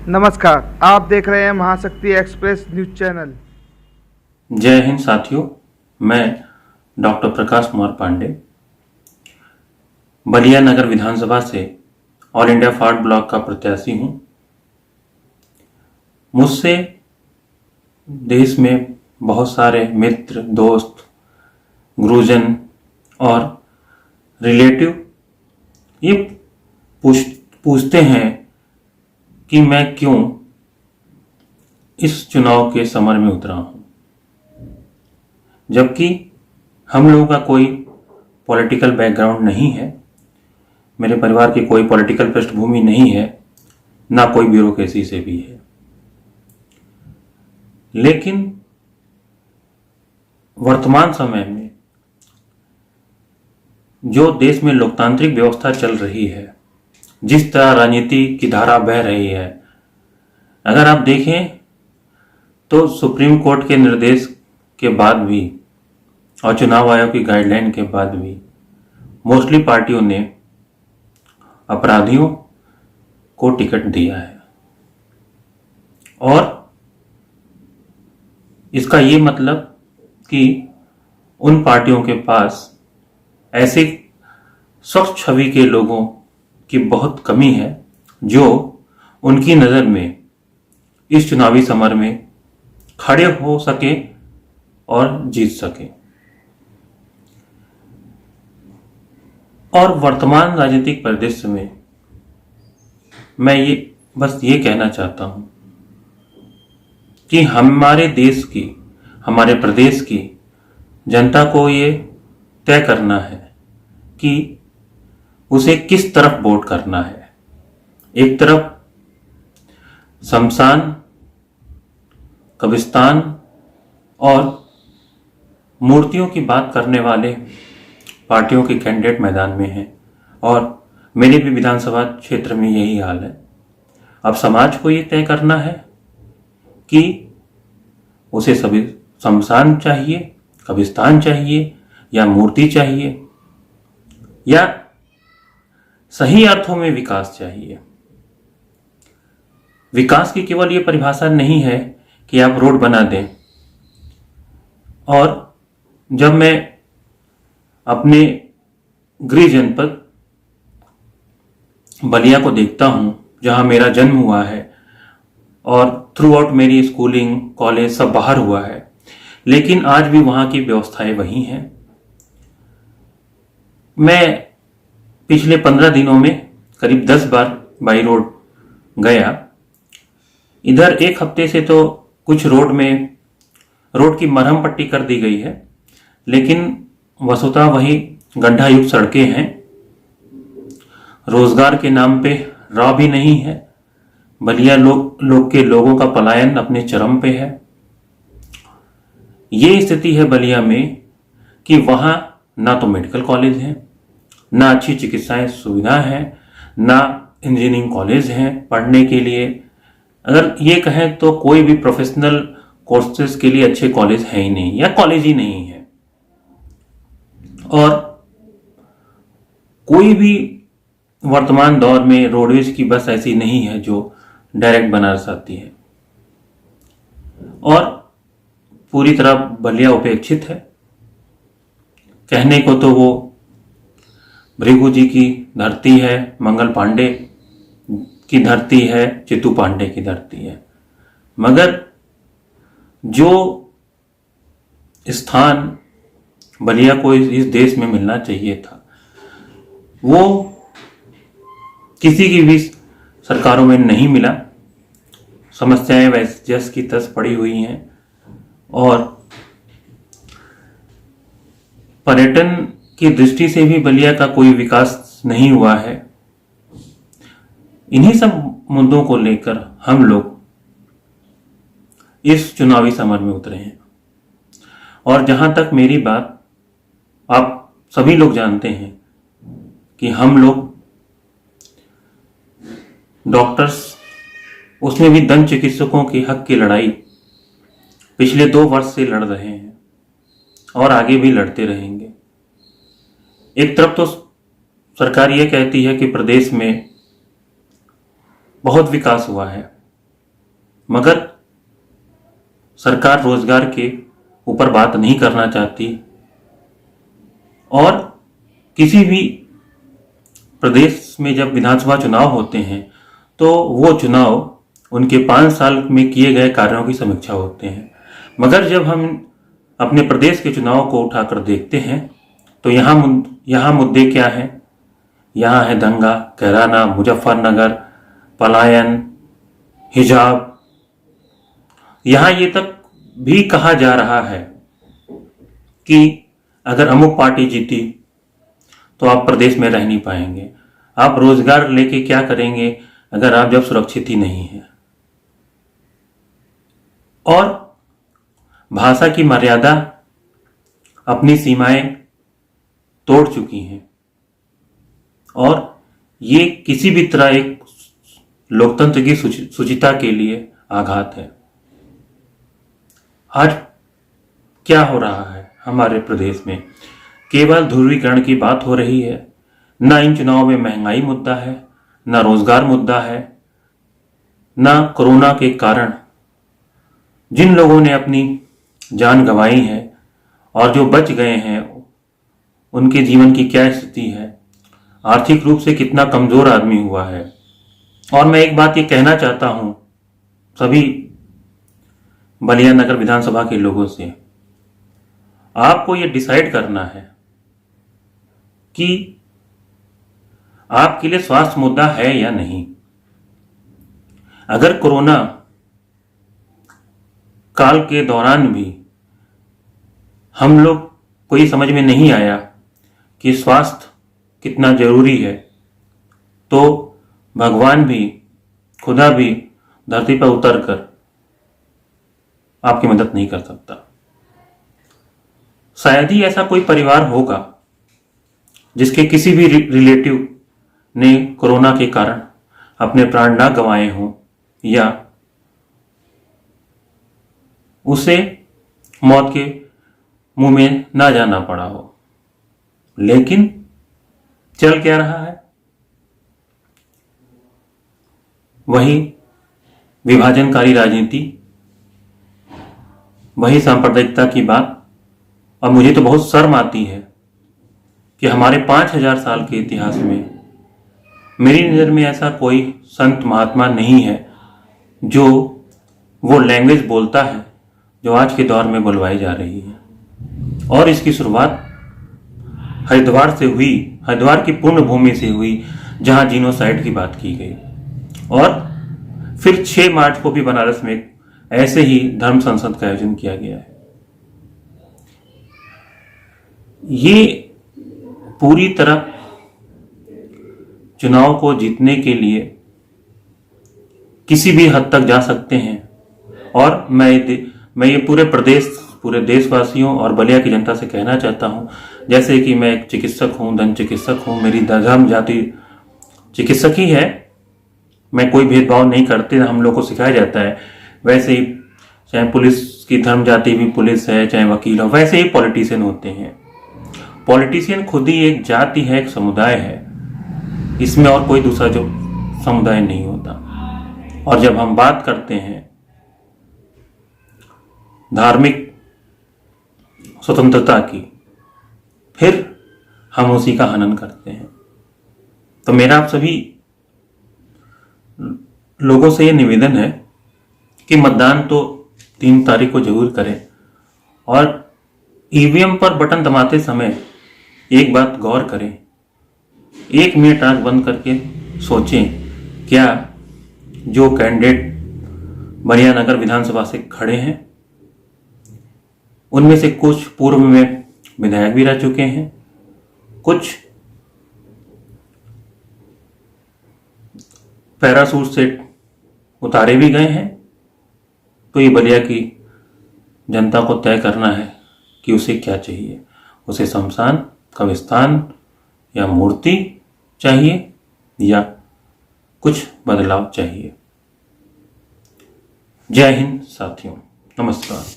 नमस्कार, आप देख रहे हैं महाशक्ति एक्सप्रेस न्यूज चैनल। जय हिंद साथियों, मैं डॉक्टर प्रकाश कुमार पांडे बलिया नगर विधानसभा से ऑल इंडिया फॉरवर्ड ब्लॉक का प्रत्याशी हूं। मुझसे देश में बहुत सारे मित्र, दोस्त, गुरुजन और रिलेटिव ये पूछते हैं कि मैं क्यों इस चुनाव के समर में उतरा हूं, जबकि हम लोगों का कोई पॉलिटिकल बैकग्राउंड नहीं है। मेरे परिवार की कोई पॉलिटिकल पृष्ठभूमि नहीं है, ना कोई ब्यूरोक्रेसी से भी है। लेकिन वर्तमान समय में जो देश में लोकतांत्रिक व्यवस्था चल रही है, जिस तरह राजनीति की धारा बह रही है, अगर आप देखें तो सुप्रीम कोर्ट के निर्देश के बाद भी और चुनाव आयोग की गाइडलाइन के बाद भी मोस्टली पार्टियों ने अपराधियों को टिकट दिया है। और इसका ये मतलब कि उन पार्टियों के पास ऐसे स्वच्छ छवि के लोगों की बहुत कमी है जो उनकी नज़र में इस चुनावी समर में खड़े हो सके और जीत सके। और वर्तमान राजनीतिक परिदृश्य में मैं बस ये कहना चाहता हूं कि हमारे देश की, हमारे प्रदेश की जनता को ये तय करना है कि उसे किस तरफ वोट करना है। एक तरफ शमशान, कब्रिस्तान और मूर्तियों की बात करने वाले पार्टियों के कैंडिडेट मैदान में हैं, और मेरे भी विधानसभा क्षेत्र में यही हाल है। अब समाज को ये तय करना है कि उसे सभी शमशान चाहिए, कब्रिस्तान चाहिए, या मूर्ति चाहिए, या सही अर्थों में विकास चाहिए। विकास की केवल ये परिभाषा नहीं है कि आप रोड बना दें। और जब मैं अपने गृह जनपद बलिया को देखता हूं, जहां मेरा जन्म हुआ है और थ्रू आउट मेरी स्कूलिंग, कॉलेज सब बाहर हुआ है, लेकिन आज भी वहां की व्यवस्थाएं वही हैं। मैं पिछले 15 दिनों में करीब 10 बार बाई रोड गया। इधर एक हफ्ते से तो कुछ रोड की मरहम पट्टी कर दी गई है, लेकिन वस्तुतः वही गड्ढा युक्त सड़कें हैं। रोजगार के नाम पे राह भी नहीं है। बलिया लोगों का पलायन अपने चरम पे है। ये स्थिति है बलिया में कि वहां ना तो मेडिकल कॉलेज है, ना अच्छी चिकित्साएं सुविधा है, ना इंजीनियरिंग कॉलेज हैं पढ़ने के लिए। अगर ये कहें तो कोई भी प्रोफेशनल कोर्सेज के लिए अच्छे कॉलेज है ही नहीं, या कॉलेज ही नहीं है। और कोई भी वर्तमान दौर में रोडवेज की बस ऐसी नहीं है जो डायरेक्ट बनारस आती है। और पूरी तरह बलिया उपेक्षित है। कहने को तो वो भृगु जी की धरती है, मंगल पांडे की धरती है, चित्तू पांडे की धरती है, मगर जो स्थान बलिया को इस देश में मिलना चाहिए था, वो किसी की भी सरकारों में नहीं मिला। समस्याएं वैसे जस की तस पड़ी हुई हैं, और पर्यटन की दृष्टि से भी बलिया का कोई विकास नहीं हुआ है। इन्हीं सब मुद्दों को लेकर हम लोग इस चुनावी समर में उतरे हैं। और जहां तक मेरी बात, आप सभी लोग जानते हैं कि हम लोग डॉक्टर्स, उसमें भी दंत चिकित्सकों के हक की लड़ाई पिछले 2 वर्ष से लड़ रहे हैं और आगे भी लड़ते रहेंगे। एक तरफ तो सरकार ये कहती है कि प्रदेश में बहुत विकास हुआ है, मगर सरकार रोजगार के ऊपर बात नहीं करना चाहती और किसी भी प्रदेश में जब विधानसभा चुनाव होते हैं तो वो चुनाव उनके 5 साल में किए गए कार्यों की समीक्षा होते हैं। मगर जब हम अपने प्रदेश के चुनाव को उठाकर देखते हैं तो यहाँ मुद्दे क्या हैं? यहाँ है दंगा, कैराना, मुजफ्फरनगर, पलायन, हिजाब। यहाँ ये तक भी कहा जा रहा है कि अगर अमुक पार्टी जीती तो आप प्रदेश में रह नहीं पाएंगे। आप रोजगार लेके क्या करेंगे अगर आप जब सुरक्षित ही नहीं हैं? और भाषा की मर्यादा अपनी सीमाएं तोड़ चुकी हैं और ये किसी भी तरह एक लोकतंत्र की शुचिता के लिए आघात है। आज क्या हो रहा है हमारे प्रदेश में? केवल ध्रुवीकरण की बात हो रही है। न इन चुनावों में महंगाई मुद्दा है, न रोजगार मुद्दा है, न कोरोना के कारण जिन लोगों ने अपनी जान गंवाई है और जो बच गए हैं उनके जीवन की क्या स्थिति है, आर्थिक रूप से कितना कमजोर आदमी हुआ है। और मैं एक बात ये कहना चाहता हूं सभी बलिया नगर विधानसभा के लोगों से, आपको ये डिसाइड करना है कि आपके लिए स्वास्थ्य मुद्दा है या नहीं। अगर कोरोना काल के दौरान भी हम लोग को ये समझ में नहीं आया कि स्वास्थ्य कितना जरूरी है, तो भगवान भी, खुदा भी धरती पर उतरकर आपकी मदद नहीं कर सकता। शायद ही ऐसा कोई परिवार होगा जिसके किसी भी रिलेटिव ने कोरोना के कारण अपने प्राण ना गंवाए हों या उसे मौत के मुंह में ना जाना पड़ा हो। लेकिन चल क्या रहा है? वही विभाजनकारी राजनीति, वही सांप्रदायिकता की बात। और मुझे तो बहुत शर्म आती है कि हमारे 5000 साल के इतिहास में मेरी नज़र में ऐसा कोई संत महात्मा नहीं है जो वो लैंग्वेज बोलता है जो आज के दौर में बुलवाई जा रही है। और इसकी शुरुआत हरिद्वार से हुई, हरिद्वार की पूर्ण भूमि से हुई जहां जीनोसाइड की बात की गई। और फिर 6 मार्च को भी बनारस में ऐसे ही धर्म संसद का आयोजन किया गया है। ये पूरी तरह चुनाव को जीतने के लिए किसी भी हद तक जा सकते हैं। और मैं ये पूरे देशवासियों और बलिया की जनता से कहना चाहता हूं, जैसे कि मैं एक चिकित्सक हूं, दंत चिकित्सक हूं, मेरी धर्म जाति चिकित्सक ही है, मैं कोई भेदभाव नहीं करते, हम लोग को सिखाया जाता है। वैसे ही चाहे पुलिस की धर्म जाति भी पुलिस है, चाहे वकील हो, वैसे ही पॉलिटिशियन होते हैं। पॉलिटिशियन खुद ही एक जाति है, एक समुदाय है, इसमें और कोई दूसरा जो समुदाय नहीं होता। और जब हम बात करते हैं धार्मिक स्वतंत्रता की, फिर हम उसी का हनन करते हैं। तो मेरा आप सभी लोगों से ये निवेदन है कि मतदान तो 3 तारीख को जरूर करें। और ईवीएम पर बटन दबाते समय एक बात गौर करें, 1 मिनट आंख बंद करके सोचें, क्या जो कैंडिडेट बलिया नगर विधानसभा से खड़े हैं उनमें से कुछ पूर्व में विधायक भी रह चुके हैं, कुछ पैरासूट से उतारे भी गए हैं। तो ये बलिया की जनता को तय करना है कि उसे क्या चाहिए, उसे शमशान, कब्रिस्तान या मूर्ति चाहिए या कुछ बदलाव चाहिए। जय हिंद साथियों, नमस्कार।